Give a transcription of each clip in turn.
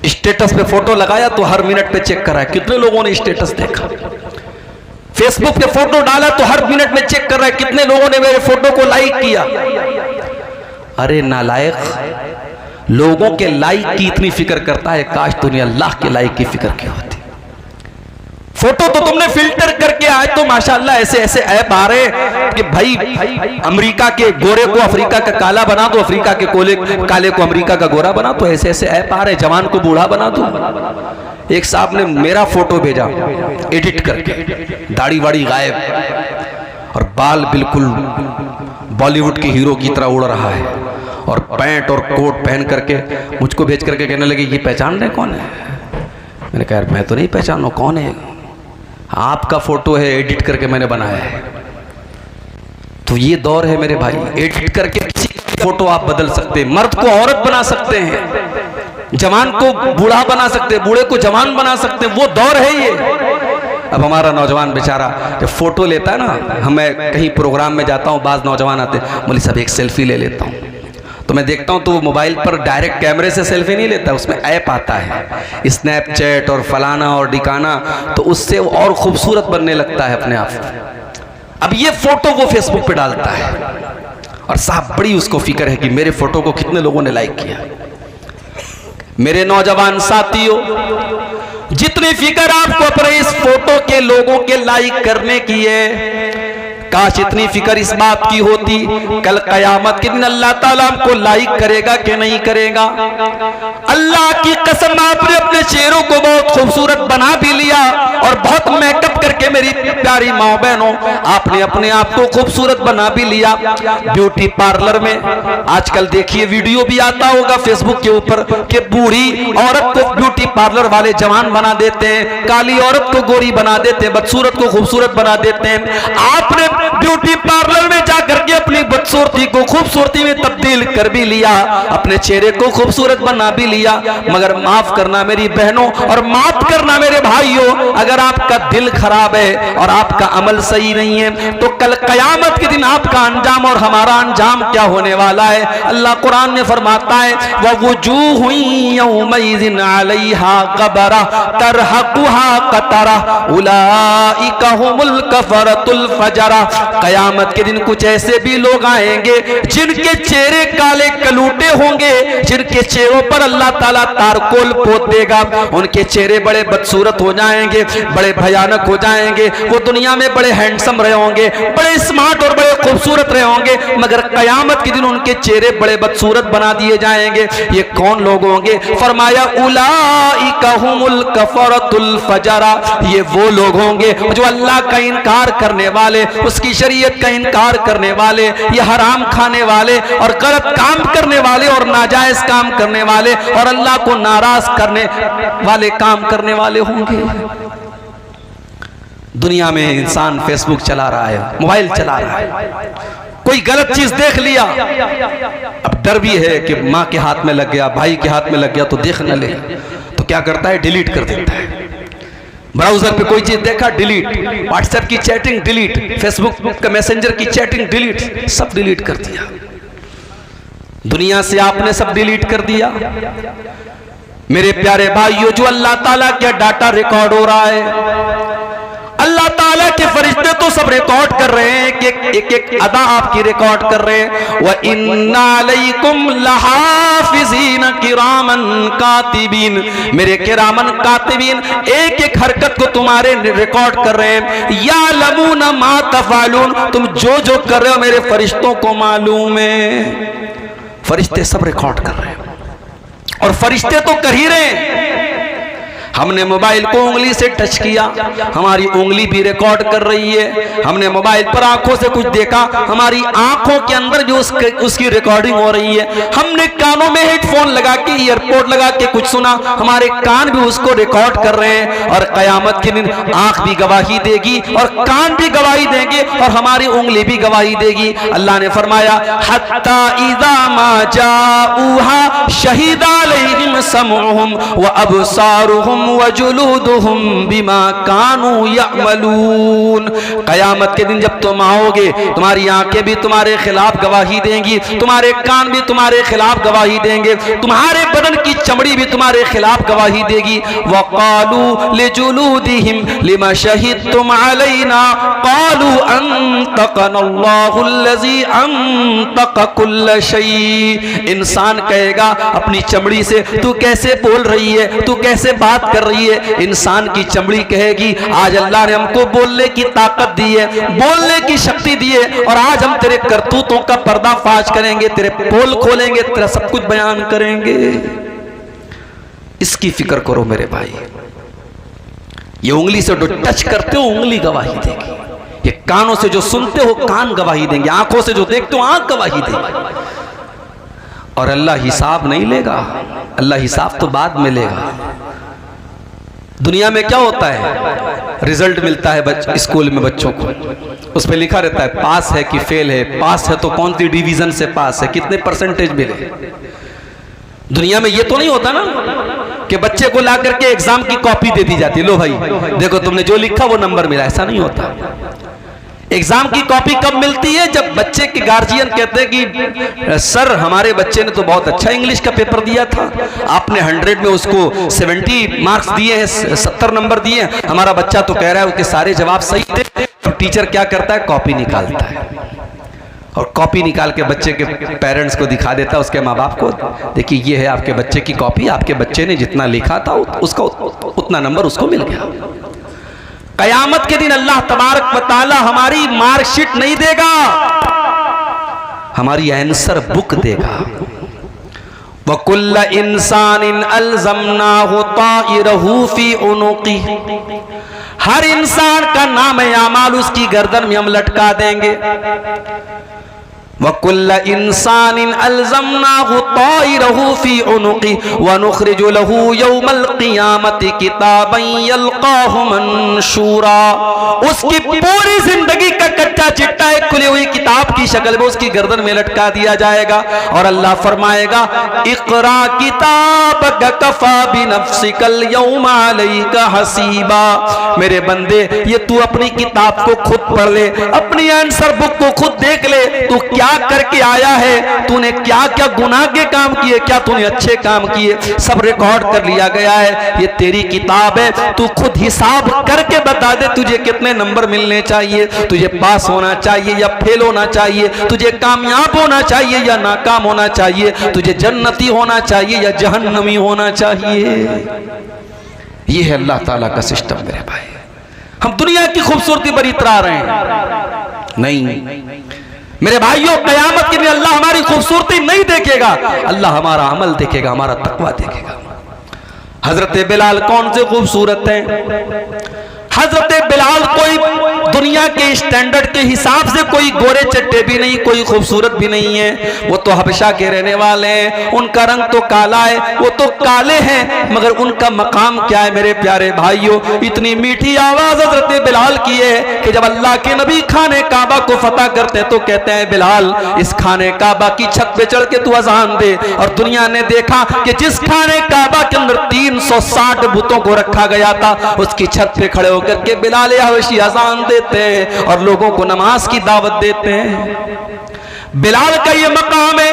Status पे photo लगाया तो हर मिनट पे चेक करा है कितने लोगों ने स्टेटस देखा। फेसबुक पे फोटो डाला तो हर मिनट में चेक कर रहा है कितने लोगों ने मेरे फोटो को लाइक किया। अरे नालायक, लोगों के लाइक की इतनी फिक्र करता है, काश दुनिया अल्लाह के लाइक की फिक्र की होती। फोटो तो तुमने फिल्टर करके, आज तो माशाल्लाह ऐसे ऐसे ऐप आ रहे कि भाई अमेरिका के गोरे को अफ्रीका का काला बना दो, अफ्रीका के काले को अमेरिका का गोरा बना दो। ऐसे ऐसे ऐप आ रहे, जवान को बूढ़ा बना दो। एक साहब ने मेरा फोटो भेजा एडिट करके, दाढ़ी वाड़ी गायब और बाल बिल्कुल बॉलीवुड के हीरो की तरह उड़ रहा है, और पैंट और कोट पहन करके मुझको भेज करके कहने लगे ये पहचान रहे कौन है। मैंने कहा मैं तो नहीं पहचानो, कौन है? आपका फोटो है, एडिट करके मैंने बनाया है। तो ये दौर है मेरे भाई, एडिट करके किसी फोटो आप बदल सकते हैं, मर्द को औरत बना सकते हैं, जवान को बूढ़ा बना सकते हैं, बूढ़े को जवान बना सकते हैं। वो दौर है ये। अब हमारा नौजवान बेचारा जब फोटो लेता है ना, मैं कहीं प्रोग्राम में जाता हूँ, बाज नौजवान आते हैं, बोले सब एक सेल्फी ले लेता हूँ। तो मैं देखता हूँ तो वो मोबाइल पर डायरेक्ट कैमरे से सेल्फी नहीं लेता, उसमें ऐप आता है स्नैपचैट और फलाना और डिकाना, तो उससे वो और खूबसूरत बनने लगता है अपने आप। अब ये फोटो वो फेसबुक पे डालता है और साहब बड़ी उसको फिक्र है कि मेरे फोटो को कितने लोगों ने लाइक किया। मेरे नौजवान साथियों, जितनी फिक्र आपको अपने इस फोटो के लोगों के लाइक करने की है, काश इतनी फिक्र इस बात की होती कल कयामत के दिन अल्लाह ताला हमको लाइक करेगा कि नहीं करेगा। अल्लाह की कसम, आपने अपने चेहरों को बहुत खूबसूरत बना भी लिया और बहुत मेकअप करके मेरी प्यारी माँ बहनों आपने अपने आप को खूबसूरत बना भी लिया। ब्यूटी पार्लर में आजकल देखिए वीडियो भी आता होगा फेसबुक के ऊपर कि बूढ़ी औरत को ब्यूटी पार्लर वाले जवान बना देते हैं, काली औरत को गोरी बना देते हैं, बदसूरत को खूबसूरत बना देते हैं। आपने ब्यूटी पार्लर में जाकर के अपनी बदसूरती को खूबसूरती में तब्दील कर भी लिया, अपने चेहरे को खूबसूरत बना भी लिया। मगर माफ करना मेरी बहनों और माफ करना मेरे भाइयों, अगर आपका दिल खराब है और आपका अमल सही नहीं है तो कल कयामत के दिन आपका अंजाम और हमारा अंजाम क्या होने वाला है। अल्लाह कुरान में फरमाता है ववुजूहु यौमइज़िन अलैहा गबरा तरहकुहा कतरा उलाइका हुमुल कफरतुल फजरा। कयामत के दिन कुछ ऐसे भी लोग आएंगे जिनके चेहरे काले कलूटे होंगे, जिनके चेहरों पर अल्लाह ताला तारकोल पोत देगा, उनके चेहरे बड़े बदसूरत हो जाएंगे, बड़े भयानक हो जाएंगे। वो दुनिया में बड़े हैंडसम रहे होंगे, बड़े स्मार्ट और बड़े खूबसूरत रहे होंगे, मगर कयामत के दिन उनके चेहरे बड़े बदसूरत बना दिए जाएंगे। ये कौन लोग होंगे? फरमाया उलाइका हुमुल कफरतुल फजरा। ये वो लोग होंगे जो अल्लाह का इनकार करने वाले, उसकी शरीयत का इनकार करने वाले, ये हराम खाने वाले और गलत काम करने वाले और नाजायज काम करने वाले और अल्लाह को नाराज करने वाले काम करने वाले होंगे। दुनिया में इंसान फेसबुक चला रहा है, मोबाइल चला रहा है, कोई गलत चीज देख लिया, अब डर भी है कि माँ के हाथ में लग गया, भाई के हाथ में लग गया तो देख न ले, तो क्या करता है? डिलीट कर देता है। ब्राउजर पे कोई चीज देखा डिलीट, व्हाट्सएप की चैटिंग डिलीट, फेसबुक का मैसेंजर की चैटिंग डिलीट, सब डिलीट कर दिया। दुनिया से आपने सब डिलीट कर दिया। मेरे प्यारे भाइयों, जो अल्लाह ताला का डाटा रिकॉर्ड हो रहा है, अल्लाह ताला के फरिश्ते तो सब रिकॉर्ड कर रहे हैं कि एक एक अदा आपकी रिकॉर्ड कर रहे हैं। व इन्ना अलैकुम लहाफिज़ीन किरामन कातिबीन, मेरे किरामन कातिबीन एक एक हरकत को तुम्हारे रिकॉर्ड कर रहे हैं। यालमून मा तफअलून, तुम जो जो कर रहे हो मेरे फरिश्तों को मालूम है। फरिश्ते सब रिकॉर्ड कर रहे हैं और फरिश्ते तो कर ही रहे हैं। हमने मोबाइल को उंगली से टच किया, हमारी उंगली भी रिकॉर्ड कर रही है। हमने मोबाइल पर आंखों से कुछ देखा, हमारी आंखों के अंदर भी उसकी रिकॉर्डिंग हो रही है। हमने कानों में हेडफोन लगा के, ईयरपोर्ट लगा के कुछ सुना, हमारे कान भी उसको रिकॉर्ड कर रहे हैं। और कयामत के दिन आंख भी गवाही देगी और कान भी गवाही देंगे और हमारी उंगली भी गवाही देगी। अल्लाह ने फरमाया हत्ता इज़ा मा जाऊहा शहीदा अलैहिम समउहुम व अबसारुहुम वजुलूदुहुम बिमा कानू यअमलून। क़यामत के दिन जब तुम आओगे, तुम्हारी आंखें भी तुम्हारे खिलाफ गवाही देंगी, तुम्हारे कान भी तुम्हारे खिलाफ गवाही देंगे, तुम्हारे बदन की चमड़ी भी तुम्हारे खिलाफ गवाही देगी। वक़ालू लिजुलूदिहिम लिमा शहिदतुम अलैना क़ालू अंतक़नल्लाहुल्लज़ी अंतक़ कुल्ल शै। इंसान कहेगा अपनी चमड़ी से, तू कैसे बोल रही है, तू कैसे बात कर रही है। इंसान की चमड़ी कहेगी आज अल्लाह ने हमको बोलने की ताकत दी है, बोलने की शक्ति दी है, और आज हम तेरे करतूतों का पर्दाफाश करेंगे, तेरे पोल खोलेंगे, तेरा सब कुछ बयान करेंगे। इसकी फिक्र करो मेरे भाई। ये उंगली से जो टच करते हो उंगली गवाही देगी, ये कानों से जो सुनते हो कान गवाही देंगे, आंखों से जो देखते हो आंख गवाही देगी। और अल्लाह हिसाब नहीं लेगा, अल्लाह हिसाब तो बाद में लेगा। दुनिया में क्या होता है, रिजल्ट मिलता है स्कूल में बच्चों को, उस पर लिखा रहता है पास है कि फेल है, पास है तो कौन सी डिवीजन से पास है, कितने परसेंटेज मिले। दुनिया में ये तो नहीं होता ना कि बच्चे को ला करके एग्जाम की कॉपी दे दी जाती है, लो भाई देखो तुमने जो लिखा वो नंबर मिला। ऐसा नहीं होता। एग्जाम की कॉपी कब मिलती है, जब बच्चे के गार्जियन कहते हैं कि सर हमारे बच्चे ने तो बहुत अच्छा इंग्लिश का पेपर दिया था, आपने 100 में उसको 70 मार्क्स दिए हैं, 70 नंबर दिए हैं, हमारा बच्चा तो कह रहा है उसके सारे जवाब सही थे। तो टीचर क्या करता है, कॉपी निकालता है, और कॉपी निकाल के बच्चे के पेरेंट्स को दिखा देता है, उसके माँ बाप को, देखिए ये है आपके बच्चे की कॉपी, आपके बच्चे ने जितना लिखा था उसका उतना नंबर उसको मिल गया। क़यामत के दिन अल्लाह तबारक व तआला हमारी मार्कशीट नहीं देगा, हमारी आंसर बुक देगा। वकुल्ल इंसानिन अल्ज़मनाहु ताइरहु फी उनुक़ी। हर इंसान का नाम आमाल उसकी गर्दन में हम लटका देंगे। वकुल्ल इंसानिन अल्ज़मनाहु ताइरहु फी उनुक़ी वनुख़रिजु लहू यौमल क़ियामति किताबन यल्क़ाहु मंशूरा। उसकी पूरी जिंदगी का कच्चा चिट्ठा एक खुली हुई किताब की शक्ल में उसकी गर्दन में लटका दिया जाएगा, और अल्लाह फरमाएगा इक़रा किताबक कफ़ा बिनफ़्सिकल यौमा अलैका हसीबा। मेरे बंदे ये तू अपनी किताब को खुद पढ़ ले, अपनी आंसर बुक को खुद देख ले, तू क्या करके आया है, तूने क्या क्या गुनाह के काम किए, क्या तूने अच्छे काम किए, सब रिकॉर्ड कर लिया गया है। ये तेरी किताब है, तू खुद हिसाब करके बता दे तुझे कितने नंबर मिलने चाहिए, तुझे पास होना चाहिए या फेल होना चाहिए, तुझे कामयाब होना चाहिए या नाकाम होना चाहिए, तुझे जन्नती होना चाहिए या जहन्नमी होना चाहिए। ये है अल्लाह ताला का सिस्टम मेरे भाई। हम दुनिया की खूबसूरती पर इतरा रहे हैं, नहीं मेरे भाइयों, क़यामत के दिन अल्लाह हमारी खूबसूरती नहीं देखेगा, अल्लाह हमारा अमल देखेगा, हमारा तकवा देखेगा। हजरत बिलाल कौन से खूबसूरत हैं? हजरत बिलाल कोई दुनिया के स्टैंडर्ड के हिसाब से कोई गोरे चट्टे भी नहीं, कोई खूबसूरत भी नहीं है। वो तो हबशा के रहने वाले हैं, उनका रंग तो काला है, वो तो काले हैं, मगर उनका मकाम क्या है मेरे प्यारे भाइयों। इतनी मीठी आवाज हजरत बिलाल की है कि जब अल्लाह के नबी खाने काबा को फतह करते तो कहते हैं बिलाल इस खाने काबा की छत पे चढ़ के तू अजान दे। और दुनिया ने देखा कि जिस खाने काबा के अंदर 360 बुतों को रखा गया था, उसकी छत पे खड़े होकर के बिलाल हबशी अजान देते हैं और लोगों को नमाज की दावत देते हैं। बिलाल का ये मकाम है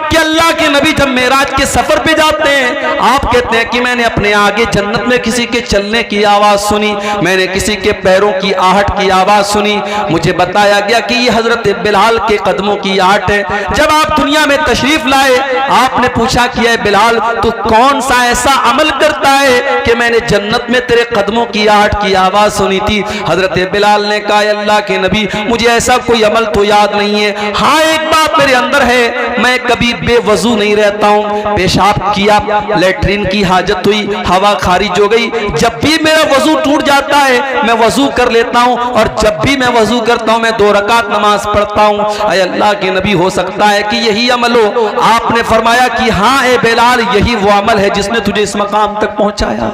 कि अल्लाह के नबी जब मेराज के सफर पे जाते हैं, आप कहते हैं कि मैंने अपने आगे जन्नत में किसी के चलने की आवाज सुनी, मैंने किसी के पैरों की आहट की आवाज सुनी, मुझे बताया गया कि ये हजरत बिलाल के कदमों की आहट है। जब आप दुनिया में तशरीफ लाए, आपने पूछा कि है बिलाल तू कौन सा ऐसा अमल करता है कि मैंने जन्नत में तेरे कदमों की आहट की आवाज सुनी थी। हजरत बिलाल ने कहा अल्लाह के नबी मुझे ऐसा कोई अमल तो याद नहीं है, हाँ एक बात मेरे अंदर है, मैं कभी बेवजू नहीं रहता हूँ। पेशाब किया, लेटरिन की हाजत हुई, हवा खारिज हो गई, जब भी मेरा वजू टूट जाता है मैं वजू कर लेता हूँ, और जब भी मैं वजू करता हूँ मैं 2 रकात नमाज पढ़ता हूँ। अय अल्लाह के नबी हो सकता है कि यही अमल हो? आपने फरमाया कि हाँ ए बिलाल यही वो अमल है जिसने तुझे इस मकाम तक पहुंचाया।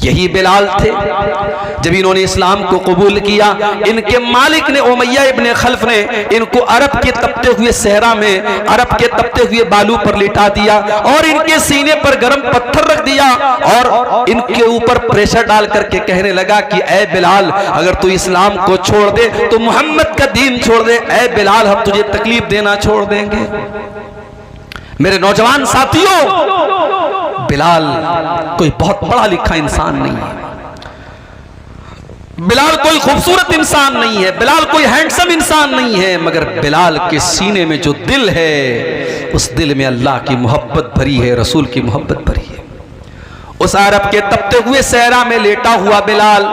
यही बिलाल थे। जब इन्होंने इस्लाम को कबूल किया, इनके मालिक ने उमैया इब्ने खल्फ ने इनको अरब के तपते हुए सहरा में, अरब के तपते हुए बालू पर लिटा दिया और इनके सीने पर गर्म पत्थर रख दिया और इनके ऊपर प्रेशर डाल करके कहने लगा कि ऐ बिलाल, अगर तू इस्लाम को छोड़ दे तो मोहम्मद का दीन छोड़ दे। ऐ बिलाल, हम तुझे तकलीफ देना छोड़ देंगे। मेरे नौजवान साथियों, बिलाल कोई बहुत पढ़ा लिखा इंसान नहीं है, बिलाल कोई खूबसूरत इंसान नहीं है, बिलाल कोई हैंडसम इंसान नहीं है, मगर बिलाल के सीने में जो दिल है, उस दिल में अल्लाह की मोहब्बत भरी है, रसूल की मोहब्बत भरी है। उस अरब के तपते हुए सहरा में लेटा हुआ बिलाल,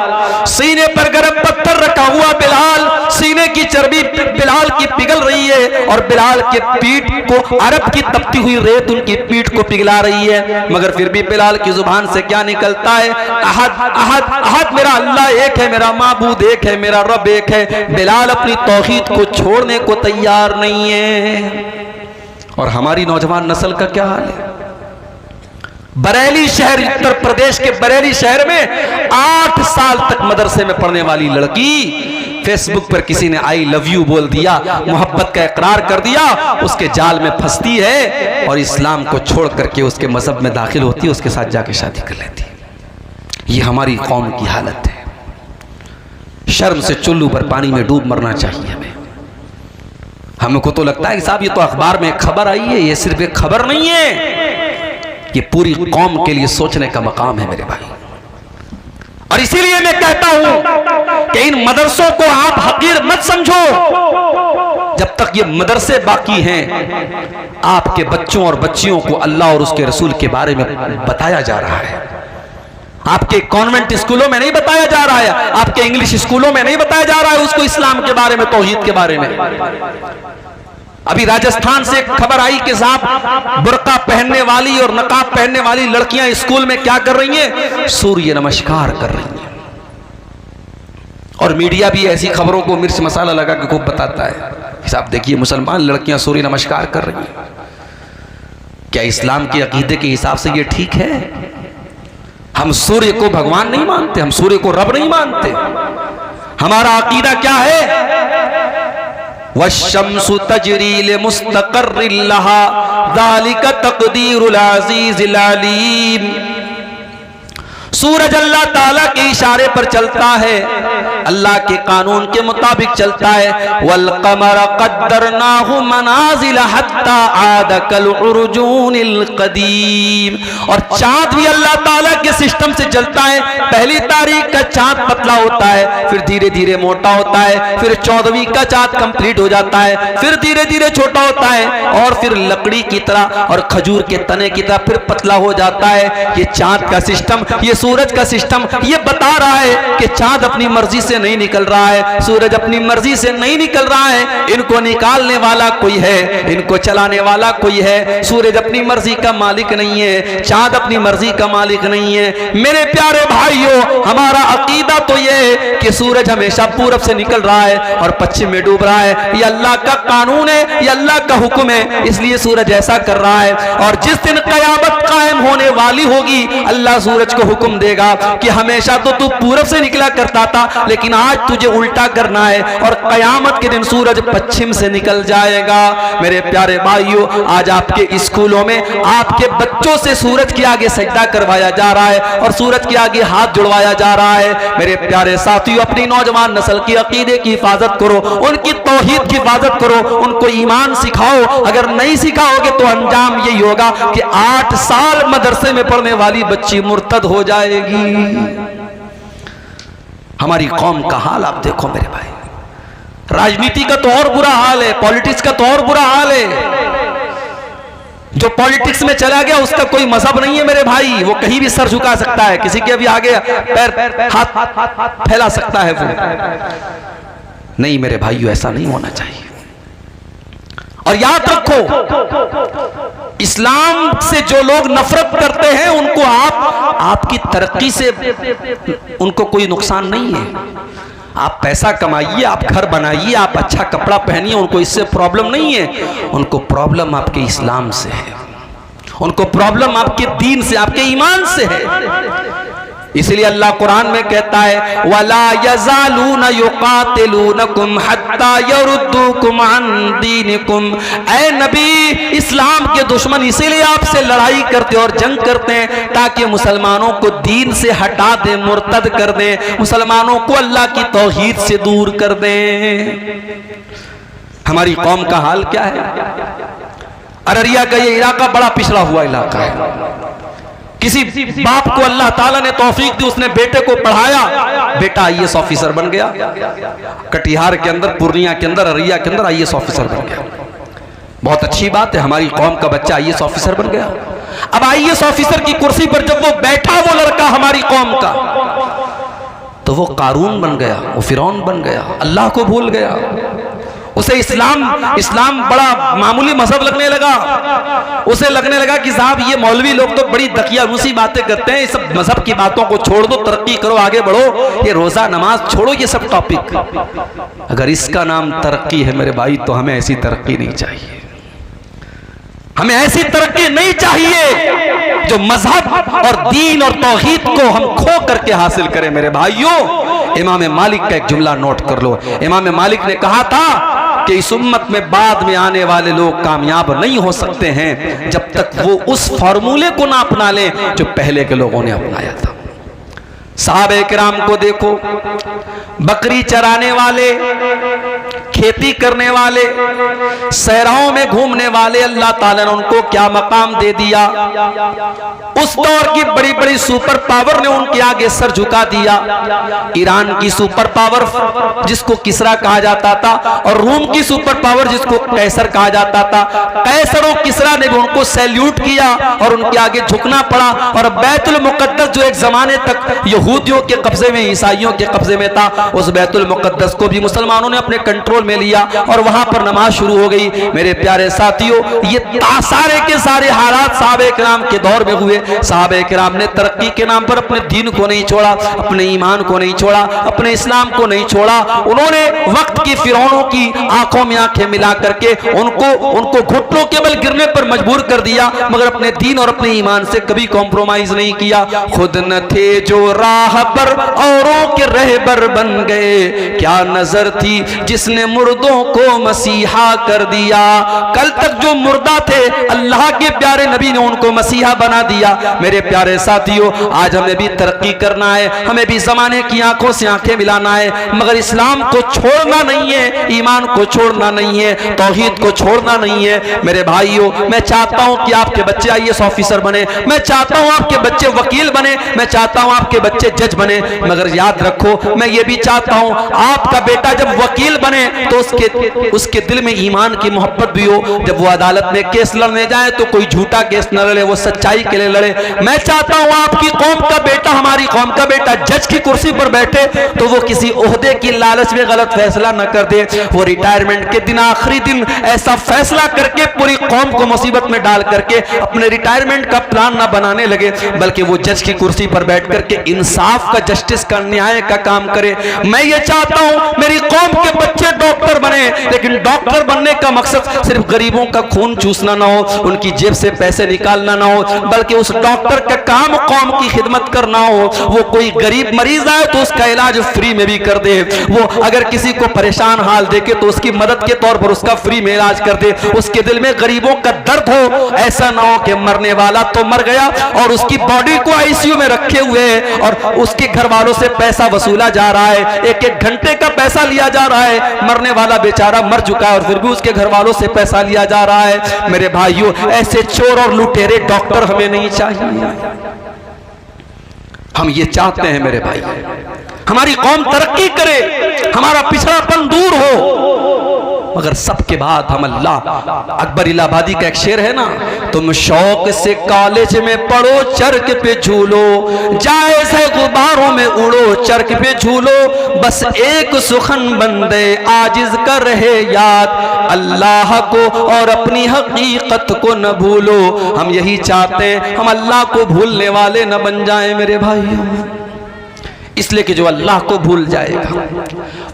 सीने पर गर्म पत्थर रखा हुआ बिलाल, सीने की चर्बी बिलाल की पिघल रही है और बिलाल के पीठ को अरब की तपती हुई रेत उनकी पीठ को पिघला रही है, मगर फिर भी बिलाल की जुबान से क्या निकलता है? अहद अहद अहद, मेरा अल्लाह एक है, मेरा माबूद एक है, मेरा रब एक है। बिलाल अपनी तौहीद को छोड़ने को तैयार नहीं है। और हमारी नौजवान नस्ल का क्या हाल है? बरेली शहर, उत्तर प्रदेश के बरेली शहर में 8 साल तक मदरसे में पढ़ने वाली लड़की फेसबुक पर किसी ने आई लव यू बोल दिया, मोहब्बत का इकरार कर दिया, उसके जाल में फंसती है और इस्लाम को छोड़ करके उसके मजहब में दाखिल होती है, उसके साथ जाके शादी कर लेती है। ये हमारी कौम की हालत है। शर्म से चुल्लू पर पानी में डूब मरना चाहिए हमें। हमको तो लगता है कि साहब ये तो अखबार में खबर आई है, ये सिर्फ एक खबर नहीं है, ये पूरी कौम के लिए सोचने का मकाम है मेरे भाई। और इसीलिए मैं कहता हूं कि इन मदरसों को आप हकीर मत समझो। जब तक ये मदरसे बाकी हैं, आपके बच्चों और बच्चियों को अल्लाह और उसके रसूल के बारे में बताया जा रहा है। आपके कॉन्वेंट स्कूलों में नहीं बताया जा रहा है, आपके इंग्लिश स्कूलों में नहीं बताया जा रहा है उसको इस्लाम के बारे में, तौहीद के बारे में। अभी राजस्थान से खबर आई कि साहब बुर्का पहनने वाली और नकाब पहनने वाली लड़कियां स्कूल में क्या कर रही हैं? सूर्य नमस्कार कर रही हैं। और मीडिया भी ऐसी खबरों को मिर्च मसाला लगा के खूब बताता है। साहब देखिए, मुसलमान लड़कियां सूर्य नमस्कार कर रही हैं। क्या इस्लाम के अकीदे के हिसाब से ये ठीक है? हम सूर्य को भगवान नहीं मानते, हम सूर्य को रब नहीं मानते। हमारा अकीदा क्या है? वश्शम्सु तजरी लिमुस्तक़र्रिन लहा ज़ालिका तक़दीरुल अज़ीज़िल अलीम। सूरज अल्लाह ताला के इशारे पर चलता है, अल्लाह के कानून के मुताबिक चलता है। वल क़मर क़द्दरनाहु मनाज़िल हत्ता आद कल उर्जूनिल क़दीम। और चाँद भी अल्लाह ताला के सिस्टम से चलता है। पहली तारीख का चाँद पतला होता है, फिर धीरे धीरे मोटा होता है, फिर 14वीं का चाँद कंप्लीट हो जाता है, फिर धीरे धीरे छोटा होता है और फिर लकड़ी की तरह और खजूर के तने की तरह फिर पतला हो जाता है। ये चाँद का सिस्टम, ये सूरज का सिस्टम ये बता रहा है कि चांद अपनी मर्जी से नहीं निकल रहा है, सूरज अपनी मर्जी से नहीं निकल रहा है। इनको निकालने वाला कोई है, इनको चलाने वाला कोई है। सूरज अपनी मर्जी का मालिक नहीं है, चांद अपनी मर्जी का मालिक नहीं है। मेरे प्यारे भाइयों, हमारा अकीदा तो ये है कि सूरज हमेशा पूरब से निकल रहा है और पश्चिम में डूब रहा है। ये अल्लाह का कानून है, ये अल्लाह का हुक्म है, इसलिए सूरज ऐसा कर रहा है। और जिस दिन कयामत कायम होने वाली होगी, अल्लाह सूरज को हुक्म देगा कि हमेशा तो तू पूरब से निकला करता था, लेकिन आज तुझे उल्टा करना है और कयामत के दिन सूरज पश्चिम से निकल जाएगा। मेरे प्यारे भाइयों, आज आपके स्कूलों में आपके बच्चों से सूरज के आगे सजदा करवाया जा रहा है और सूरज के आगे हाथ जुड़वाया जा रहा है। मेरे प्यारे साथियों, अपनी नौजवान नस्ल की अकीदे की हिफाजत करो, उनकी तौहीद की हिफाजत करो, उनको ईमान सिखाओ। अगर नहीं सिखाओगे तो अंजाम यही होगा कि 8 साल मदरसे में पढ़ने वाली बच्ची मुर्तद हो जाएगी। हमारी कौम का हाल आप देखो मेरे भाई। राजनीति का तो और बुरा हाल है, पॉलिटिक्स का तो और बुरा हाल है। जो पॉलिटिक्स में चला गया उसका कोई मजहब नहीं है मेरे भाई, वो कहीं भी सर झुका सकता है, किसी के भी आगे पैर हाथ फैला सकता है वो। नहीं मेरे भाइयों, ऐसा नहीं होना चाहिए। और याद रखो, इस्लाम से जो लोग नफरत करते हैं उनको आपकी तरक्की से उनको कोई नुकसान नहीं है। आप पैसा कमाइए, आप घर बनाइए, आप अच्छा कपड़ा पहनिए, उनको इससे प्रॉब्लम नहीं है। उनको प्रॉब्लम आपके इस्लाम से है, उनको प्रॉब्लम आपके दीन से, आपके ईमान से है। इसलिए अल्लाह कुरान में कहता है वला यज़ालूना युकातिलूनकुम हत्ता यरुद्दूकुम अन दीनिकुम। ऐ नबी, इस्लाम के दुश्मन इसीलिए आपसे लड़ाई करते और जंग करते हैं ताकि मुसलमानों को दीन से हटा दें, मुर्तद कर दें, मुसलमानों को अल्लाह की तौहीद से दूर कर दें। हमारी कौम का हाल क्या है? अररिया का ये इलाका बड़ा पिछड़ा हुआ इलाका है। किसी बाप को अल्लाह ताला ने तौफीक दी, उसने बेटे को पढ़ाया, बेटा आईएएस ऑफिसर बन गया। कटिहार के अंदर, पूर्णिया के अंदर, अररिया के अंदर आईएएस ऑफिसर बन गया। बहुत अच्छी बात है, हमारी कौम का बच्चा आईएएस ऑफिसर बन गया। अब आईएएस ऑफिसर की कुर्सी पर जब वो बैठा, वो लड़का हमारी कौम का, तो वो कारून बन गया, वो फिरौन बन गया, अल्लाह को भूल गया। उसे इस्लाम बड़ा मामूली मजहब लगने लगा। उसे लगने लगा कि साहब ये मौलवी लोग तो बड़ी दकियानूसी बातें करते हैं, ये सब मजहब की बातों को छोड़ दो, तरक्की करो, आगे बढ़ो, ये रोजा नमाज छोड़ो, ये सब टॉपिक। अगर इसका नाम तरक्की है मेरे भाई, तो हमें ऐसी तरक्की नहीं चाहिए। हमें ऐसी तरक्की नहीं चाहिए जो मजहब और दीन और तौहीद को हम खो करके हासिल करें मेरे भाइयों। इमाम मालिक का एक जुमला नोट कर लो। इमाम मालिक ने कहा था कि इस उम्मत में बाद में आने वाले लोग कामयाब नहीं हो सकते हैं जब तक वो उस फॉर्मूले को ना अपना लें जो पहले के लोगों ने अपनाया था। सहाबे किराम को देखो, बकरी चराने वाले, खेती करने वाले, सहराओं में घूमने वाले, अल्लाह ताला ने उनको क्या मकाम दे दिया। उस दौर की बड़ी बड़ी सुपर पावर ने उनके आगे सर झुका दिया। ईरान की सुपर पावर जिसको किसरा कहा जाता था, और रोम की सुपर पावर जिसको कैसर कहा जाता था, कैसर और किसरा ने भी उनको सैल्यूट किया और उनके आगे झुकना पड़ा। और बैतुल मुकद्दस जो एक जमाने तक यहूदियों के कब्जे में, ईसाइयों के कब्जे में था, उस बैतुल मुकद्दस को भी मुसलमानों ने अपने कंट्रोल में लिया और वहां पर नमाज शुरू हो गई। मेरे प्यारे साथियों, ये सारे के सारे हालात सहाबे किराम के दौर में हुए। सहाबे किराम ने तरक्की के नाम पर अपने दीन को नहीं छोड़ा, अपने ईमान को नहीं छोड़ा, अपने इस्लाम को नहीं छोड़ा। उन्होंने वक्त की फिरौनों की आंखों में आंखें मिला करके उनको घुटनों के बल गिरने पर मजबूर कर दिया, मगर अपने दीन और अपने ईमान से कभी कॉम्प्रोमाइज नहीं किया। खुद न थे जो राह पर औरों के रहबर बन गए, क्या नजर थी जिसने मुर्दों को मसीहा कर दिया। कल तक जो मुर्दा थे, अल्लाह के प्यारे नबी ने उनको मसीहा बना दिया। मेरे प्यारे साथियों, आज हमें भी तरक्की करना है, हमें भी जमाने की आंखों से आंखें मिलाना है, मगर इस्लाम को छोड़ना नहीं है, ईमान को छोड़ना नहीं है, तौहीद को छोड़ना नहीं है। मेरे भाइयों, मैं चाहता हूं कि आपके बच्चे आईएएस ऑफिसर बने, मैं चाहता हूं आपके बच्चे वकील बने, मैं चाहता हूं आपके बच्चे जज बने, मगर याद रखो, मैं ये भी चाहता हूं आपका बेटा जब वकील बने तो उसके दिल में ईमान की मोहब्बत भी हो। जब वो अदालत में केस लड़ने जाए तो कोई झूठा केस न लड़े, वो सच्चाई के लिए लड़े। मैं चाहता हूं आपकी कौम का बेटा, हमारी कौम का बेटा जज की कुर्सी पर बैठे तो वो किसी ओहदे की लालच में गलत फैसला न कर दे, वो रिटायरमेंट के दिन, आखिरी दिन ऐसा फैसला करके पूरी कौम को मुसीबत में डाल करके अपने रिटायरमेंट का प्लान न बनाने लगे, बल्कि वो जज की कुर्सी पर बैठ करके इंसाफ का, जस्टिस का, न्याय का काम करे। मैं ये चाहता हूं मेरी कौम के बच्चे डॉक्टर बने, लेकिन डॉक्टर बनने का मकसद सिर्फ गरीबों का खून चूसना ना हो, उनकी जेब से पैसे निकालना ना हो, बल्कि उस डॉक्टर का काम कौम की खिदमत करना हो। वो कोई गरीब मरीज आए तो उसका इलाज फ्री में भी कर दे, वो अगर किसी को परेशान हाल देखे तो उसकी मदद के तौर पर उसका फ्री में इलाज कर दे, उसके दिल में गरीबों का दर्द हो। ऐसा ना हो कि मरने वाला तो मर गया और उसकी बॉडी को आईसीयू में रखे हुए है और उसके घर वालों से पैसा वसूला जा रहा है, एक एक घंटे का पैसा लिया जा रहा है, मरने वाला बेचारा मर चुका है और फिर भी उसके घर वालों से पैसा लिया जा रहा है। मेरे भाइयों, ऐसे चोर और लुटेरे डॉक्टर हमें नहीं चाहिए। हम ये चाहते हैं मेरे भाई, हमारी कौम तरक्की करे, हमारा पिछड़ापन दूर हो, मगर सबके बाद हम अल्लाह। अकबर इलाहाबादी का एक शेर है ना, तुम शौक से कॉलेज में पढ़ो, चरक पे झूलो, जायज़ है गुब्बारों में उड़ो, चरक पे झूलो, बस एक सुखन बंदे आजिज कर रहे याद, अल्लाह को और अपनी हकीकत को न भूलो। हम यही चाहते हैं, हम अल्लाह को भूलने वाले न बन जाएं मेरे भाई। इसलिए कि जो अल्लाह को भूल जाएगा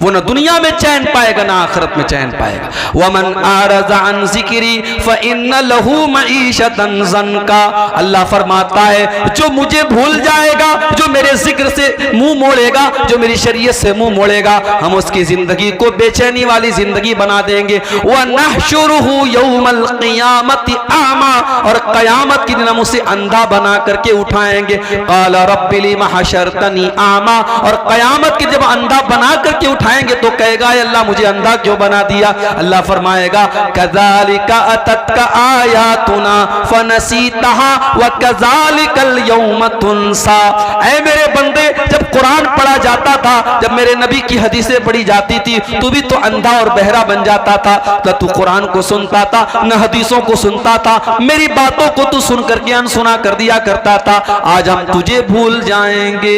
वो ना दुनिया में चैन पाएगा ना आखिरत में चैन पाएगा। वमन आरज़ अन ज़िक्री फ़इन्न लहू मईशतन ज़न्का, अल्लाह फरमाता है जो मुझे भूल जाएगा, जो मेरे जिक्र से मुंह मोड़ेगा, जो मेरी शरीयत से मुंह मोड़ेगा, हम उसकी जिंदगी को बेचैनी वाली जिंदगी बना देंगे। व नहशुरुहु यौमल क़ियामति आमा, और क़यामत के दिन हम उसे अंधा बना करके उठाएंगे। क़ाल रब्बि लिमा हशरतनी आमा, और क़यामत के जब अंधा बना करके उठाएंगे तो कहेगा अल्लाह मुझे अंधा क्यों बना दिया। अल्लाह फरमाएगा कज़ालिका अततका आयातुना फनसीतहा व कज़ालिकल यौम तुनसा। ऐ मेरे बंदे, जब कुरान पढ़ा जाता था, जब मेरे नबी की हदीसें पढ़ी जाती थी, तू भी तो अंधा और बहरा बन जाता था। तो तू कुरान को सुनता था न हदीसों को सुनता था, मेरी बातों को तू सुन करके अनसुना कर दिया करता था। आज हम तुझे भूल जाएंगे।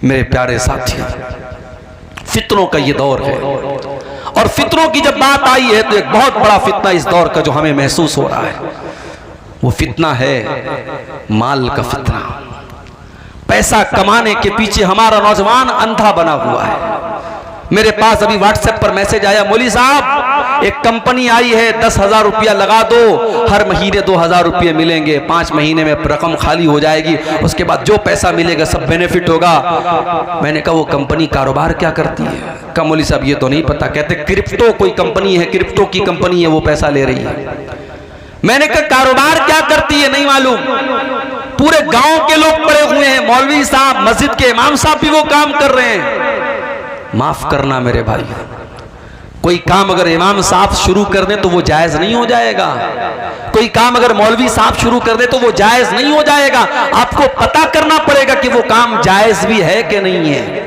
मेरे प्यारे साथियों, फितनों का ये दौर है, और फितनों की जब बात आई है तो एक बहुत बड़ा फितना इस दौर का जो हमें महसूस हो रहा है, वो फितना है माल का फितना। पैसा कमाने के पीछे हमारा नौजवान अंधा बना हुआ है। मेरे पास अभी व्हाट्सएप पर मैसेज आया, मौली साहब एक कंपनी आई है, 10,000 रुपया लगा दो, हर महीने 2,000 रुपये मिलेंगे, 5 महीने में रकम खाली हो जाएगी, उसके बाद जो पैसा मिलेगा सब बेनिफिट होगा। मैंने कहा वो कंपनी कारोबार क्या करती है? कहा मौली साहब ये तो नहीं पता। कहते क्रिप्टो कोई कंपनी है, क्रिप्टो की कंपनी है, वो पैसा ले रही है। मैंने कहा कारोबार क्या करती है नहीं मालूम, पूरे गांव के लोग पड़े हुए हैं, मौलवी साहब मस्जिद के इमाम साहब भी वो काम कर रहे हैं। माफ करना मेरे भाई, कोई काम अगर इमाम साहब शुरू कर दे तो वो जायज नहीं हो जाएगा। कोई काम अगर मौलवी साहब शुरू कर दे तो वो जायज नहीं हो जाएगा। आपको पता करना पड़ेगा कि वो काम जायज भी है कि नहीं है।